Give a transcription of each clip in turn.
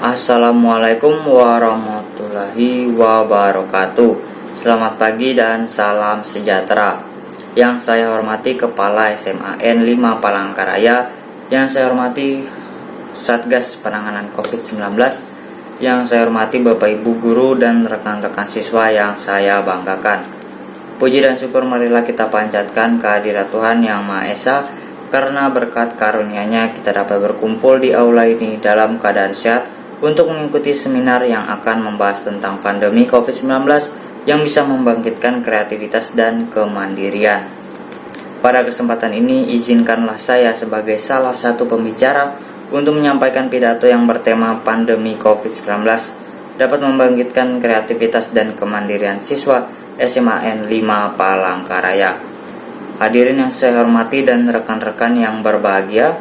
Assalamualaikum warahmatullahi wabarakatuh. Selamat pagi dan salam sejahtera. Yang saya hormati Kepala SMA N5 Palangkaraya, yang saya hormati Satgas Penanganan COVID-19, yang saya hormati Bapak Ibu guru dan rekan-rekan siswa yang saya banggakan. Puji dan syukur marilah kita panjatkan kehadirat Tuhan Yang Maha Esa, karena berkat karunia-Nya kita dapat berkumpul di aula ini dalam keadaan sehat untuk mengikuti seminar yang akan membahas tentang pandemi COVID-19 yang bisa membangkitkan kreativitas dan kemandirian. Pada kesempatan ini, izinkanlah saya sebagai salah satu pembicara untuk menyampaikan pidato yang bertema pandemi COVID-19 dapat membangkitkan kreativitas dan kemandirian siswa SMA N5 Palangkaraya. Hadirin yang saya hormati dan rekan-rekan yang berbahagia,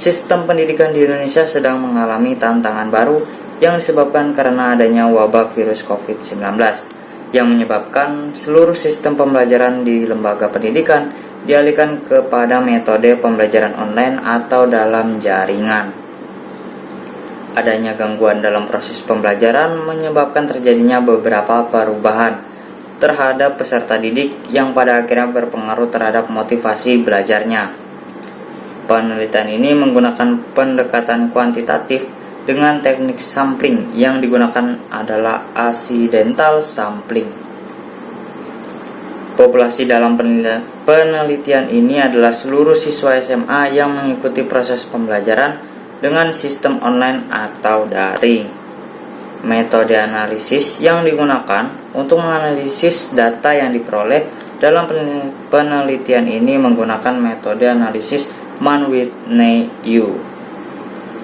sistem pendidikan di Indonesia sedang mengalami tantangan baru yang disebabkan karena adanya wabah virus COVID-19 yang menyebabkan seluruh sistem pembelajaran di lembaga pendidikan dialihkan kepada metode pembelajaran online atau dalam jaringan. Adanya gangguan dalam proses pembelajaran menyebabkan terjadinya beberapa perubahan terhadap peserta didik yang pada akhirnya berpengaruh terhadap motivasi belajarnya. Penelitian ini menggunakan pendekatan kuantitatif dengan teknik sampling. Yang digunakan adalah accidental sampling. Populasi dalam penelitian ini adalah seluruh siswa SMA yang mengikuti proses pembelajaran dengan sistem online atau daring. Metode analisis yang digunakan untuk menganalisis data yang diperoleh dalam penelitian ini menggunakan metode analisis Mann-Whitney-U.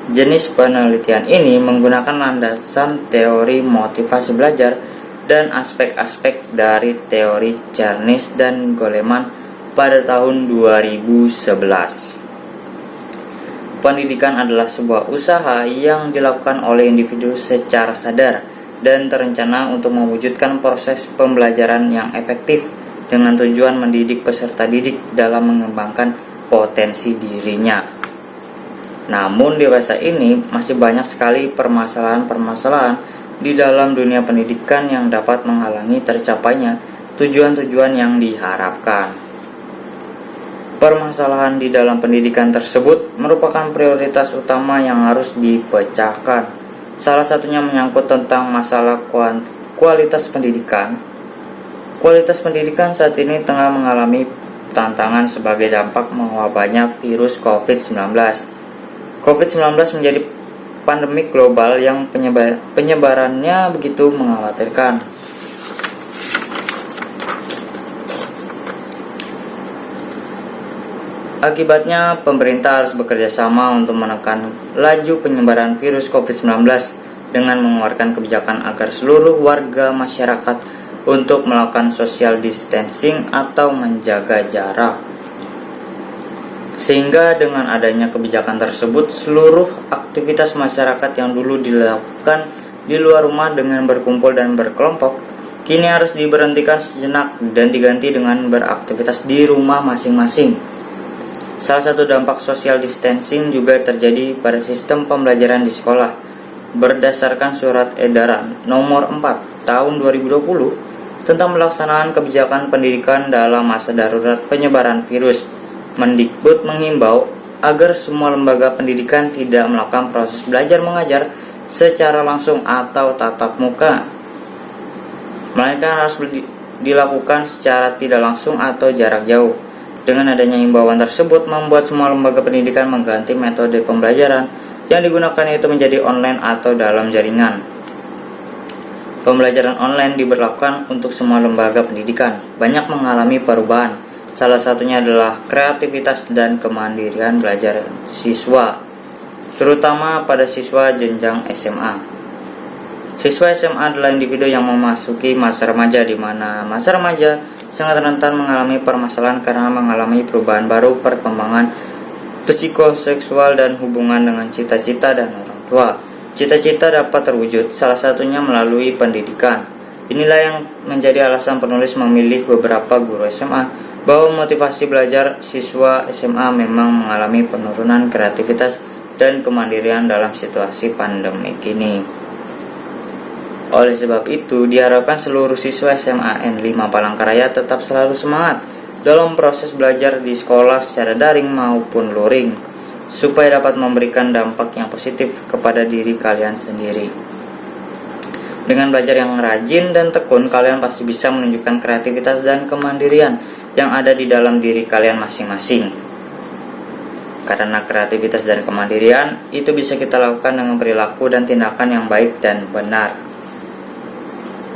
Jenis penelitian ini menggunakan landasan teori motivasi belajar dan aspek-aspek dari teori Charnis dan Goleman pada tahun 2011. Pendidikan adalah sebuah usaha yang dilakukan oleh individu secara sadar dan terencana untuk mewujudkan proses pembelajaran yang efektif dengan tujuan mendidik peserta didik dalam mengembangkan potensi dirinya. Namun di masa ini masih banyak sekali permasalahan-permasalahan di dalam dunia pendidikan yang dapat menghalangi tercapainya tujuan-tujuan yang diharapkan. Permasalahan di dalam pendidikan tersebut merupakan prioritas utama yang harus dipecahkan. Salah satunya menyangkut tentang masalah kualitas pendidikan. Kualitas pendidikan saat ini tengah mengalami tantangan sebagai dampak mewabahnya virus COVID-19. COVID-19 menjadi pandemi global yang penyebarannya begitu mengkhawatirkan. Akibatnya, pemerintah harus bekerja sama untuk menekan laju penyebaran virus COVID-19 dengan mengeluarkan kebijakan agar seluruh warga masyarakat untuk melakukan social distancing atau menjaga jarak. Sehingga dengan adanya kebijakan tersebut, seluruh aktivitas masyarakat yang dulu dilakukan di luar rumah dengan berkumpul dan berkelompok, kini harus diberhentikan sejenak dan diganti dengan beraktivitas di rumah masing-masing. Salah satu dampak social distancing juga terjadi pada sistem pembelajaran di sekolah. Berdasarkan surat edaran nomor 4 tahun 2020 tentang pelaksanaan kebijakan pendidikan dalam masa darurat penyebaran virus, Mendikbud menghimbau agar semua lembaga pendidikan tidak melakukan proses belajar mengajar secara langsung atau tatap muka, melainkan harus dilakukan secara tidak langsung atau jarak jauh. Dengan adanya himbauan tersebut membuat semua lembaga pendidikan mengganti metode pembelajaran yang digunakan, yaitu menjadi online atau dalam jaringan. Pembelajaran online diberlakukan untuk semua lembaga pendidikan, banyak mengalami perubahan. Salah satunya adalah kreativitas dan kemandirian belajar siswa, terutama pada siswa jenjang SMA. Siswa SMA adalah individu yang memasuki masa remaja, di mana masa remaja sangat rentan mengalami permasalahan karena mengalami perubahan baru, perkembangan psikoseksual dan hubungan dengan cita-cita dan orang tua. Cita-cita dapat terwujud salah satunya melalui pendidikan. Inilah yang menjadi alasan penulis memilih beberapa guru SMA bahwa motivasi belajar siswa SMA memang mengalami penurunan kreativitas dan kemandirian dalam situasi pandemik ini. Oleh sebab itu, diharapkan seluruh siswa SMAN 5 Palangkaraya tetap selalu semangat dalam proses belajar di sekolah secara daring maupun luring, supaya dapat memberikan dampak yang positif kepada diri kalian sendiri. Dengan belajar yang rajin dan tekun, kalian pasti bisa menunjukkan kreativitas dan kemandirian yang ada di dalam diri kalian masing-masing. Karena kreativitas dan kemandirian itu bisa kita lakukan dengan perilaku dan tindakan yang baik dan benar.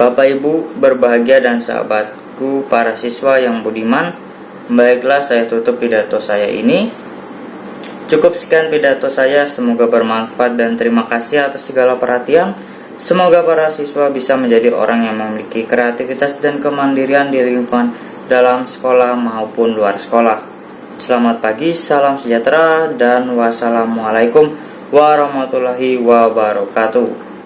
Bapak Ibu berbahagia dan sahabatku para siswa yang budiman, baiklah saya tutup pidato saya ini. Cukup sekian pidato saya, semoga bermanfaat dan terima kasih atas segala perhatian. Semoga para siswa bisa menjadi orang yang memiliki kreativitas dan kemandirian di lingkungan dalam sekolah maupun luar sekolah. Selamat pagi, salam sejahtera, dan wassalamualaikum warahmatullahi wabarakatuh.